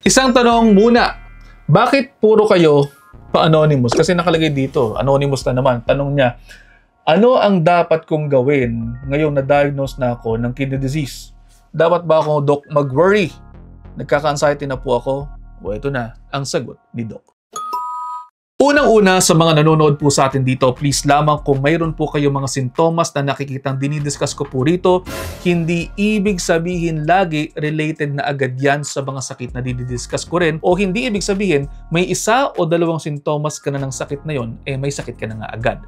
Isang tanong muna, bakit puro kayo pa-anonymous? Kasi nakalagay dito, anonymous na naman. Tanong niya, ano ang dapat kong gawin ngayong na-diagnose na ako ng kidney disease? Dapat ba ako, Doc, mag-worry? Nagkaka-anxiety na po ako? O ito na, ang sagot ni Doc. Unang-una sa mga nanonood po sa atin dito, please lamang kung mayroon po kayong mga sintomas na nakikitang dinidiscuss ko po rito, hindi ibig sabihin lagi related na agad yan sa mga sakit na dinidiscuss ko rin, o hindi ibig sabihin may isa o dalawang sintomas ka na ng sakit na yon, may sakit ka na nga agad.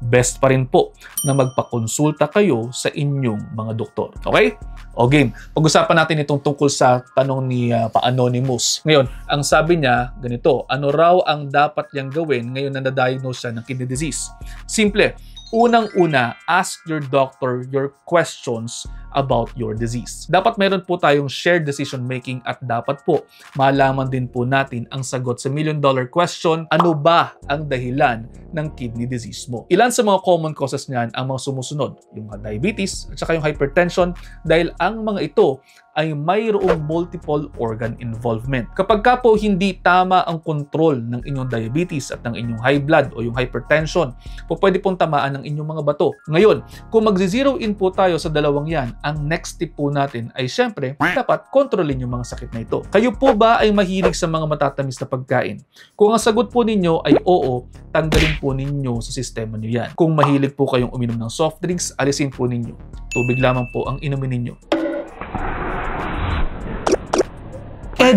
Best pa rin po na magpakonsulta kayo sa inyong mga doktor. Okay? O game, pag-usapan natin itong tungkol sa tanong ni pa-anonymous. Ngayon, ang sabi niya, ganito, ano raw ang dapat niyang gawin ngayon na na-diagnose siya ng kidney disease? Simple, unang-una, ask your doctor your questions about your disease. Dapat meron po tayong shared decision making at dapat po malaman din po natin ang sagot sa million-dollar question, ano ba ang dahilan ng kidney disease mo? Ilan sa mga common causes niyan ang mga sumusunod? Yung diabetes at saka yung hypertension, dahil ang mga ito ay mayroong multiple organ involvement. Kapag ka po hindi tama ang control ng inyong diabetes at ng inyong high blood o yung hypertension, po pwede pong tamaan ng inyong mga bato. Ngayon, kung mag-zero in po tayo sa dalawang yan, ang next tip po natin ay syempre, dapat kontrolin yung mga sakit na ito. Kayo po ba ay mahilig sa mga matatamis na pagkain? Kung ang sagot po ninyo ay oo, tanggalin po ninyo sa sistema nyo yan. Kung mahilig po kayong uminom ng soft drinks, alisin po ninyo. Tubig lamang po ang inumin ninyo.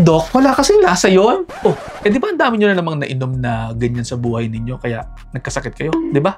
Doc, wala kasing lasa yon. Di ba ang dami nyo na namang nainom na ganyan sa buhay ninyo kaya nagkasakit kayo? Di ba?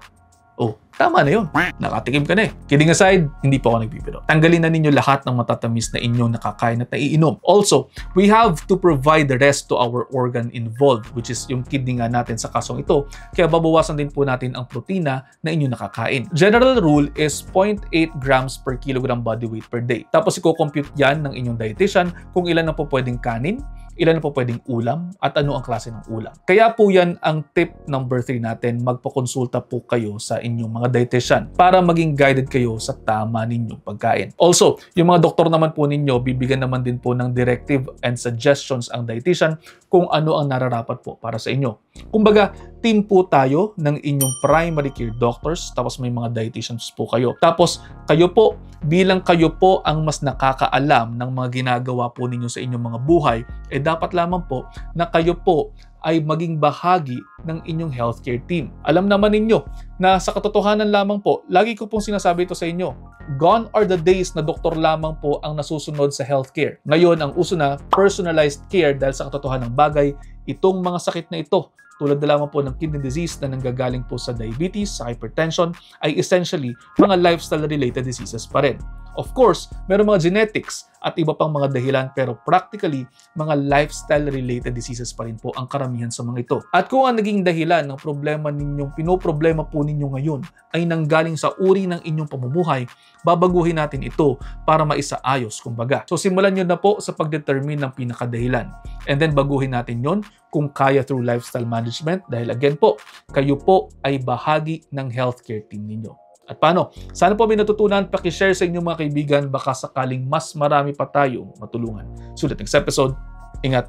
Tama na yun. Nakatikim ka na eh. Kidding aside, hindi po ako nagbibiro. Tanggalin na ninyo lahat ng matatamis na inyong nakakain at naiinom. Also, we have to provide the rest to our organ involved, which is yung kidney nga natin sa kasong ito. Kaya babawasan din po natin ang protina na inyong nakakain. General rule is 0.8 grams per kilogram body weight per day. Tapos i-compute yan ng inyong dietitian kung ilan na po pwedeng kanin, ilan na po pwedeng ulam, at ano ang klase ng ulam. Kaya po yan ang tip number 3 natin, magpakonsulta po kayo sa inyong mga dietitian para maging guided kayo sa tama ninyong pagkain. Also, yung mga doktor naman po ninyo, bibigyan naman din po ng directive and suggestions ang dietitian kung ano ang nararapat po para sa inyo. Kumbaga, team po tayo ng inyong primary care doctors, tapos may mga dietitians po kayo. Tapos, kayo po, bilang kayo po ang mas nakakaalam ng mga ginagawa po ninyo sa inyong mga buhay, dapat lamang po na kayo po ay maging bahagi ng inyong healthcare team. Alam naman ninyo na sa katotohanan lamang po, lagi ko pong sinasabi ito sa inyo, gone are the days na doktor lamang po ang nasusunod sa healthcare. Ngayon, ang uso na personalized care dahil sa katotohanan ng bagay, itong mga sakit na ito, tulad na lamang po ng kidney disease na nanggagaling po sa diabetes, sa hypertension, ay essentially mga lifestyle-related diseases pa rin. Of course, meron mga genetics at iba pang mga dahilan, pero practically, mga lifestyle-related diseases pa rin po ang karamihan sa mga ito. At kung ang naging dahilan ng problema ninyong, pinoproblema po ninyo ngayon ay nanggaling sa uri ng inyong pamumuhay, babaguhin natin ito para maisaayos, kumbaga. So simulan nyo na po sa pagdetermine ng pinakadahilan. And then baguhin natin yon kung kaya through lifestyle management, dahil again po, kayo po ay bahagi ng healthcare team ninyo. At paano? Sana po may natutunan, pakishare sa inyong mga kaibigan, baka sakaling mas marami pa tayong matulungan. So, next episode, ingat.